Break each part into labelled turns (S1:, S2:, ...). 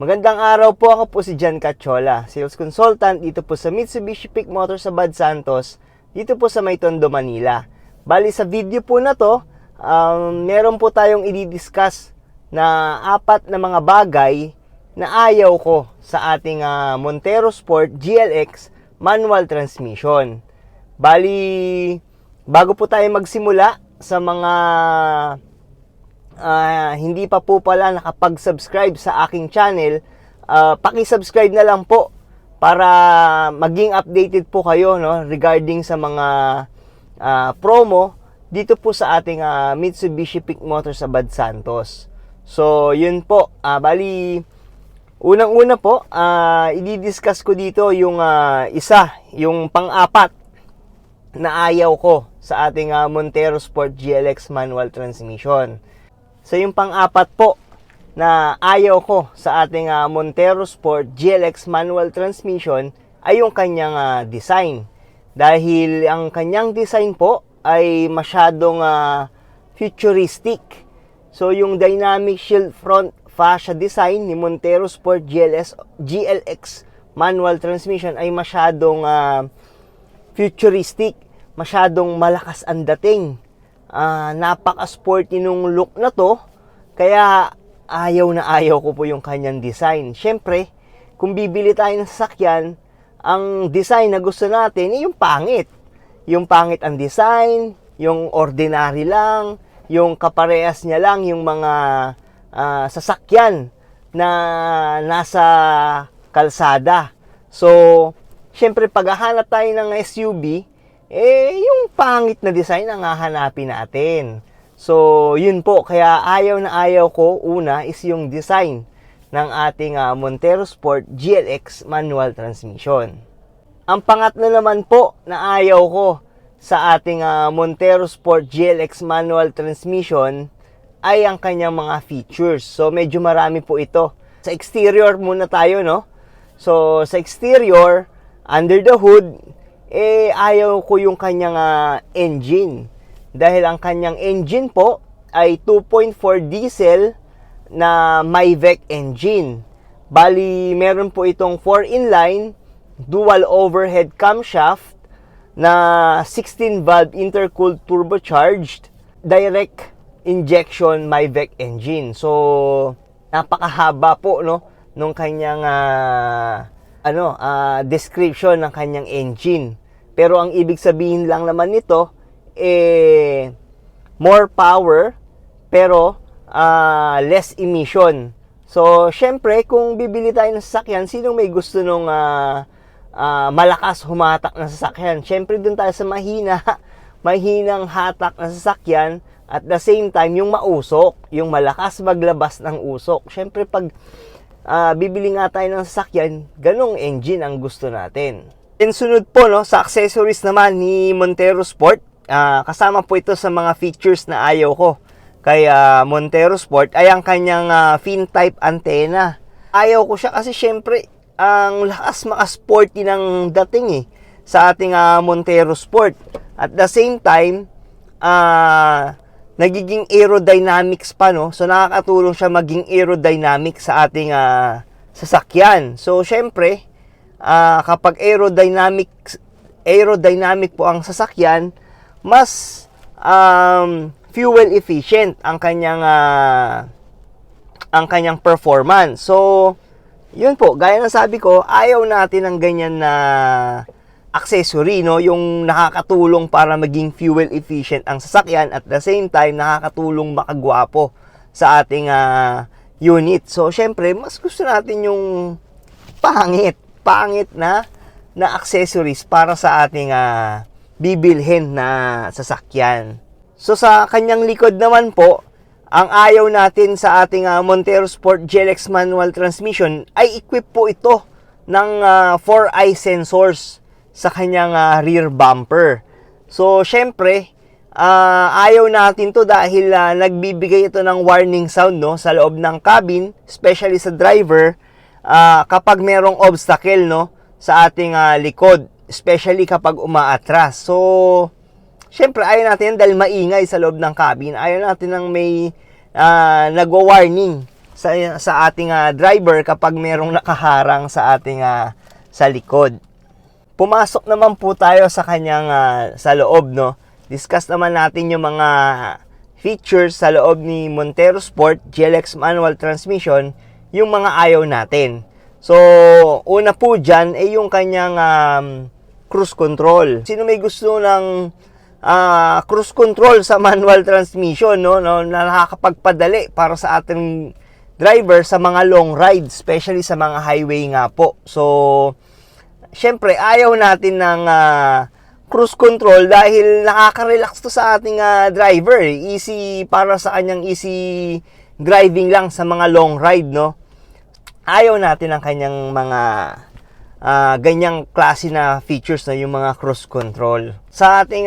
S1: Magandang araw po, ako po si Jan Cachola, Sales Consultant dito po sa Mitsubishi Pick Motor sa Bad Santos, dito po sa May Tondo, Manila. Bali sa video po na to, meron po tayong i-discuss na 4 na mga bagay na ayaw ko sa ating Montero Sport GLX manual transmission. Bali, bago po tayo magsimula sa mga hindi pa po pala nakapag-subscribe sa aking channel, paki-subscribe na lang po para maging updated po kayo, no, regarding sa mga promo dito po sa ating Mitsubishi Pick Motor sa Bad Santos. So, yun po. Bali, unang-una po, i-discuss ko dito yung yung pang-4 na ayaw ko sa ating Montero Sport GLX manual transmission. So yung pang-4 po na ayaw ko sa ating Montero Sport GLX manual transmission ay yung kanyang design. Dahil ang kanyang design po ay masyadong futuristic. So yung dynamic shield front fascia design ni Montero Sport GLX manual transmission ay masyadong futuristic, masyadong malakas ang dating. Napaka-sporty nung look na to, kaya ayaw na ayaw ko po yung kanyang design. Syempre, kung bibili tayo ng sasakyan, ang design na gusto natin ay yung pangit. Yung pangit ang design, yung ordinary lang, yung kaparehas niya lang yung mga sasakyan na nasa kalsada. So, syempre, paghahanap tayo ng SUV, yung pangit na design ang hahanapin natin. So, yun po. Kaya ayaw na ayaw ko, una, is yung design ng ating Montero Sport GLX manual transmission. Ang pangatlo naman po na ayaw ko sa ating Montero Sport GLX manual transmission ay ang kanyang mga features. So, medyo marami po ito. Sa exterior muna tayo, no? So, sa exterior, under the hood, ayaw ko yung kanyang engine. Dahil ang kanyang engine po ay 2.4 diesel na Myvec engine. Bali, meron po itong 4-in-line, dual overhead camshaft na 16-valve intercooled turbocharged direct injection Myvec engine. So, napakahaba po, no, nung kanyang description ng kanyang engine. Pero ang ibig sabihin lang naman nito, more power, pero less emission. So, syempre, kung bibili tayo ng sasakyan, sinong may gusto nung malakas humatak na sasakyan? Syempre, dun tayo sa mahinang hatak na sasakyan, at the same time, yung mausok, yung malakas maglabas ng usok. Syempre, pag bibili nga tayo ng sasakyan, ganong engine ang gusto natin. And sunod po, no, sa accessories naman ni Montero Sport, kasama po ito sa mga features na ayaw ko kay Montero Sport ay ang kanyang fin type antenna. Ayaw ko siya kasi syempre ang lakas maka-sporty ng dating sa ating Montero Sport. At the same time, nagiging aerodynamics pa, no? So nakakatulong siya maging aerodynamic sa ating sasakyan. So syempre, kapag aerodynamic po ang sasakyan, mas fuel efficient ang kanyang performance. So, yun po, gaya ng sabi ko, ayaw natin ng ganyan na accessory, no, yung nakakatulong para maging fuel efficient ang sasakyan, at the same time nakakatulong makagwapo sa ating unit. So, syempre, mas gusto natin yung pangit na accessories para sa ating bibilhin na sasakyan. So sa kanyang likod naman po, ang ayaw natin sa ating Montero Sport GLX manual transmission ay equip po ito ng 4-eye sensors sa kanyang rear bumper. So syempre, ayaw natin to dahil nagbibigay ito ng warning sound, no, sa loob ng cabin, especially sa driver, kapag merong obstacle, no, sa ating likod, especially kapag umaatras. So, syempre ayaw natin dahil maingay sa loob ng cabin. Ayaw natin ng may nagwa-warning sa ating driver kapag merong nakaharang sa ating sa likod. Pumasok naman po tayo sa kanyang sa loob, no. Discuss naman natin yung mga features sa loob ni Montero Sport GLX manual transmission, yung mga ayaw natin. So, una po dyan ay yung kanyang cruise control. Sino may gusto ng cruise control sa manual transmission, no, na nakakapagpadali para sa ating driver sa mga long rides, especially sa mga highway nga po. So, syempre, ayaw natin ng cruise control dahil nakaka-relax to sa ating driver. Easy para sa kanyang easy driving lang sa mga long ride, no. Ayaw natin ng kanyang mga ganyang klase na features, na yung mga cruise control. Sa ating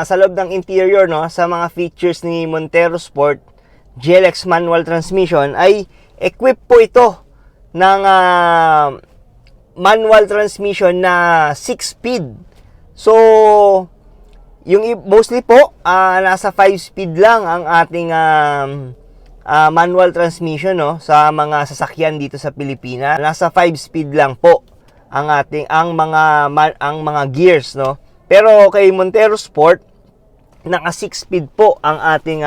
S1: sa loob ng interior, no, sa mga features ni Montero Sport GLX manual transmission ay equip po ito ng manual transmission na 6-speed. So, yung mostly po nasa 5-speed lang ang ating manual transmission, no, sa mga sasakyan dito sa Pilipinas. Nasa 5-speed lang po ang mga gears, no. Pero kay Montero Sport naka 6-speed po ang ating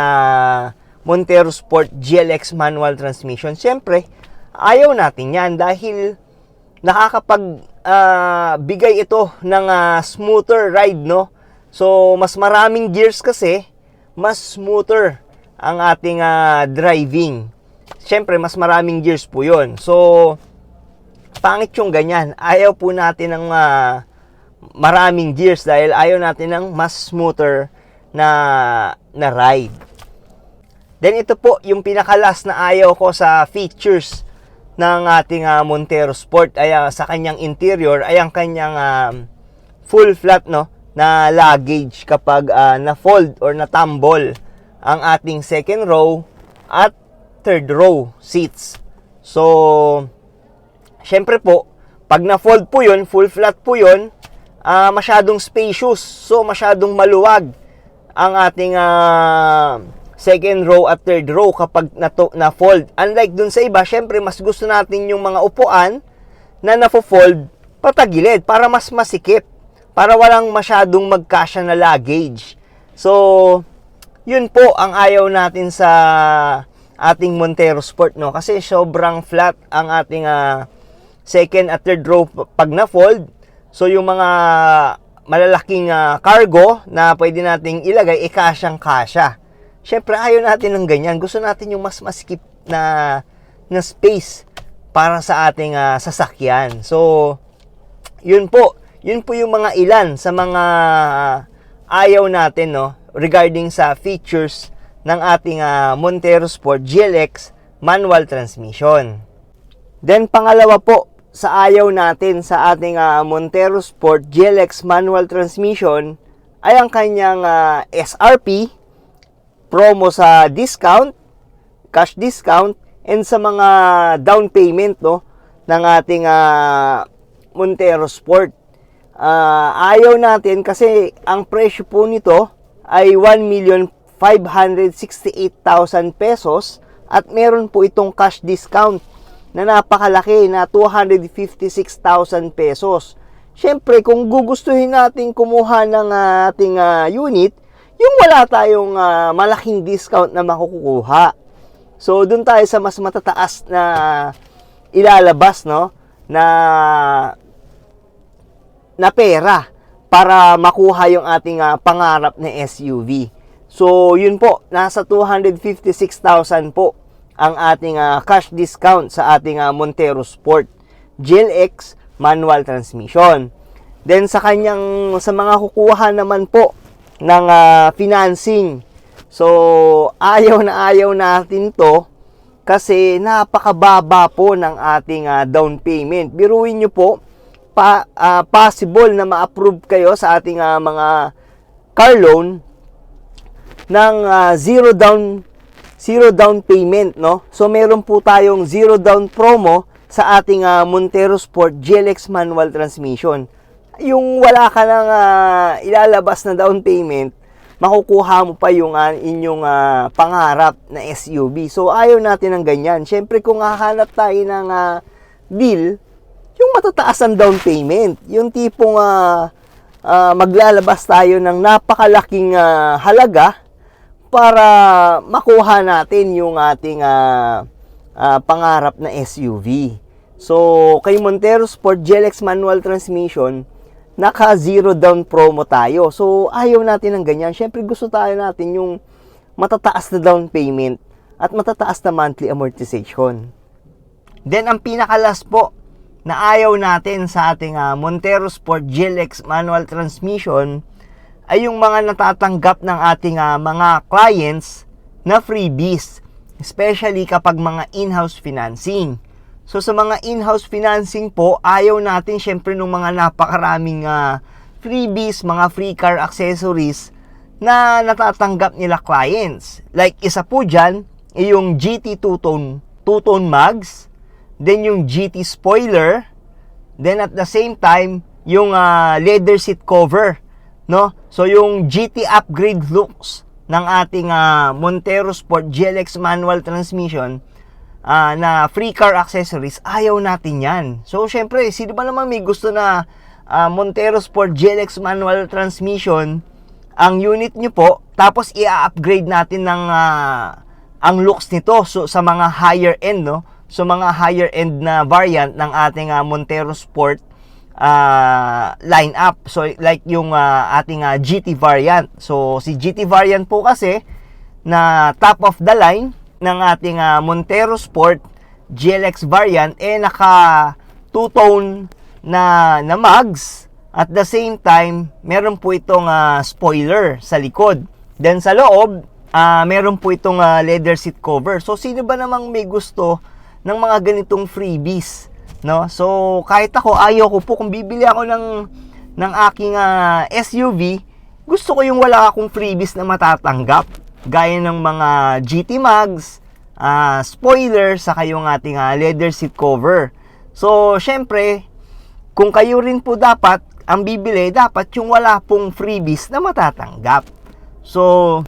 S1: Montero Sport GLX manual transmission. Siyempre, ayaw natin yan dahil nakakapag-bigay ito ng smoother ride, no. So, mas maraming gears kasi, mas smoother ang ating driving. Siyempre, mas maraming gears po yun. So, pangit yung ganyan. Ayaw po natin ng maraming gears dahil ayaw natin ng mas smoother na ride. Then ito po yung pinakalas na ayaw ko sa features ng ating Montero Sport ay sa kanyang interior ay ang kanyang full flat, no, na luggage kapag na-fold or na-tumble ang ating second row at third row seats. So, syempre po, pag na-fold po yun, full flat po yun, masyadong spacious. So, masyadong maluwag ang ating second row at third row kapag na-fold. Unlike dun sa iba, syempre mas gusto natin yung mga upuan na na-fold patagilid para mas masikip, para walang masyadong magkasya na luggage. So, yun po ang ayaw natin sa ating Montero Sport, no, kasi sobrang flat ang ating second at third row pag na-fold. So, yung mga malalaking cargo na pwede nating ilagay, kasyang-kasya. Siyempre, ayaw natin ng ganyan. Gusto natin yung mas masikip na space para sa ating sasakyan. So, yun po yung mga ilan sa mga ayaw natin, no, regarding sa features ng ating Montero Sport GLX manual transmission. Then, pangalawa po sa ayaw natin sa ating Montero Sport GLX manual transmission ay ang kanyang SRP, promo sa discount, cash discount, and sa mga down payment, no, ng ating Montero Sport. Ayaw natin kasi ang presyo po nito ay 1,568,000 pesos at meron po itong cash discount na napakalaki na 256,000 pesos. Siyempre, kung gugustuhin natin kumuha ng ating unit, yung wala tayong malaking discount na makukuha. So, dun tayo sa mas matataas na ilalabas, no, na pera para makuha yung ating pangarap na SUV. So, yun po, nasa 256,000 po ang ating cash discount sa ating Montero Sport GLX manual transmission. Then, sa mga kukuha naman po ng financing. So, ayaw natin to kasi napakababa po ng ating down payment. Biruin nyo po, possible na ma-approve kayo sa ating mga car loan ng zero down payment, no? So, meron po tayong zero down promo sa ating Montero Sport GLX manual transmission. Yung wala ka nang ilalabas na down payment, makukuha mo pa yung inyong pangarap na SUV. So, ayaw natin ng ganyan. Siyempre, kung hahanap tayo ng deal, yung matataas ang down payment. Yung tipong maglalabas tayo ng napakalaking halaga para makuha natin yung ating pangarap na SUV. So, kay Montero Sport GLX manual transmission, naka zero down promo tayo. So, ayaw natin ng ganyan. Siyempre, gusto tayo natin yung matataas na down payment at matataas na monthly amortization. Then, ang pinakalas po na ayaw natin sa ating Montero Sport GLX manual transmission ay yung mga natatanggap ng ating mga clients na freebies. Especially kapag mga in-house financing. So, sa mga in-house financing po, ayaw natin syempre ng mga napakaraming freebies, mga free car accessories na natatanggap nila clients. Like, isa po dyan, yung GT two-tone mags, then yung GT spoiler, then at the same time, yung leather seat cover, no? So, yung GT upgrade looks ng ating Montero Sport GLX manual transmission, na free car accessories, ayaw natin yan. So, syempre, sino ba naman may gusto na Montero Sport GLX manual transmission ang unit nyo po, tapos i-upgrade natin ng ang looks nito sa mga higher end, no? So, mga higher end na variant ng ating Montero Sport lineup. So, like yung ating GT variant. So, si GT variant po kasi na top of the line ng ating Montero Sport GLX variant naka two-tone na mags. At the same time, meron po itong spoiler sa likod. Then sa loob, meron po itong leather seat cover. So, sino ba namang may gusto ng mga ganitong freebies, no? So, kahit ako, ayaw ko po kung bibili ako ng aking SUV, gusto ko yung wala akong freebies na matatanggap. Gaya ng mga GT mags, spoiler, saka yung ating leather seat cover. So, syempre, kung kayo rin po dapat, ang bibili, dapat yung wala pong freebies na matatanggap. So,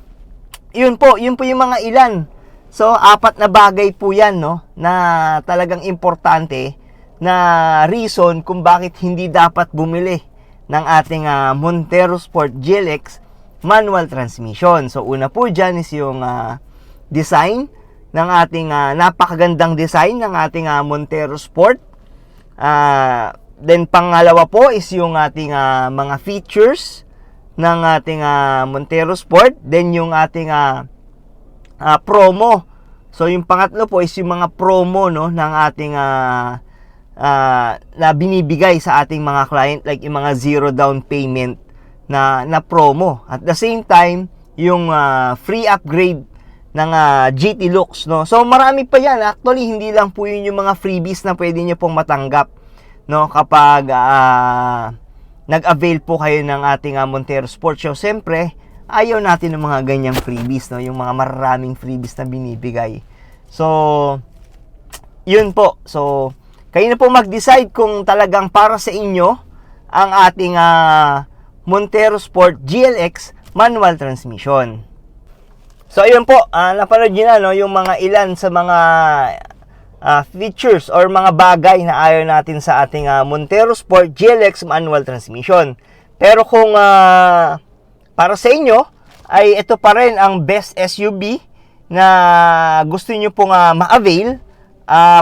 S1: yun po yung mga ilan. So, 4 na bagay po yan, no, na talagang importante na reason kung bakit hindi dapat bumili ng ating Montero Sport GLX manual transmission. So, una po dyan is yung design ng ating napakagandang design ng ating Montero Sport. Then, pangalawa po is yung ating mga features ng ating Montero Sport. Then, yung ating promo. So, yung pangatlo po is yung mga promo, no, ng ating na binibigay sa ating mga client, like yung mga zero down payment na promo. At the same time, yung free upgrade ng GT looks, no. So, marami pa yan. Actually, hindi lang po yun yung mga freebies na pwede nyo pong matanggap, no, kapag nag-avail po kayo ng ating Montero Sport. So, siyempre, ayaw natin ng mga ganyang freebies, no, yung mga maraming freebies na binibigay. So, yun po. So, kayo na po mag-decide kung talagang para sa inyo ang ating Montero Sport GLX manual transmission. So, ayun po, napanood nyo na, no, yung mga ilan sa mga features or mga bagay na ayaw natin sa ating Montero Sport GLX manual transmission. Pero kung para sa inyo ay ito pa rin ang best SUV na gusto nyo pong ma-avail,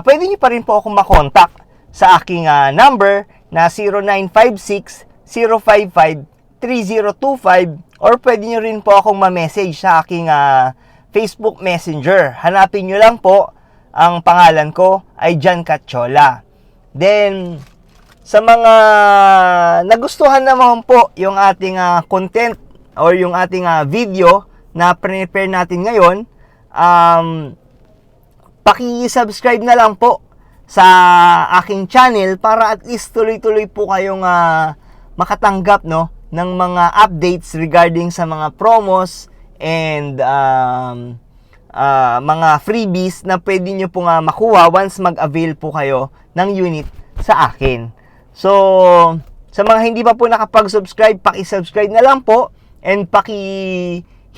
S1: pwede nyo pa rin po akong makontak sa aking number na 0956-055-3025 or pwede nyo rin po akong ma-message sa aking Facebook Messenger. Hanapin nyo lang po, ang pangalan ko ay John Cachola. Then, sa mga nagustuhan naman po yung ating content or yung ating video na prepare natin ngayon, paki-subscribe na lang po sa aking channel para at least tuloy-tuloy po kayong makatanggap, no, ng mga updates regarding sa mga promos and mga freebies na pwede nyo po makuha once mag-avail po kayo ng unit sa akin. So, sa mga hindi pa po nakapag-subscribe, paki-subscribe na lang po. and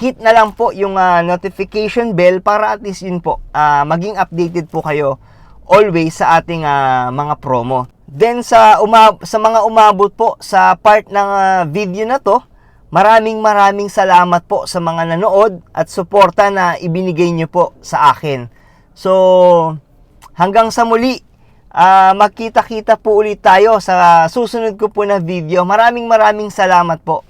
S1: hit na lang po yung notification bell para at least yun po, maging updated po kayo always sa ating mga promo. Then sa mga umabot po sa part ng video na to, maraming salamat po sa mga nanood at suporta na ibinigay nyo po sa akin. So, hanggang sa muli, magkita-kita po ulit tayo sa susunod ko po na video. Maraming salamat po.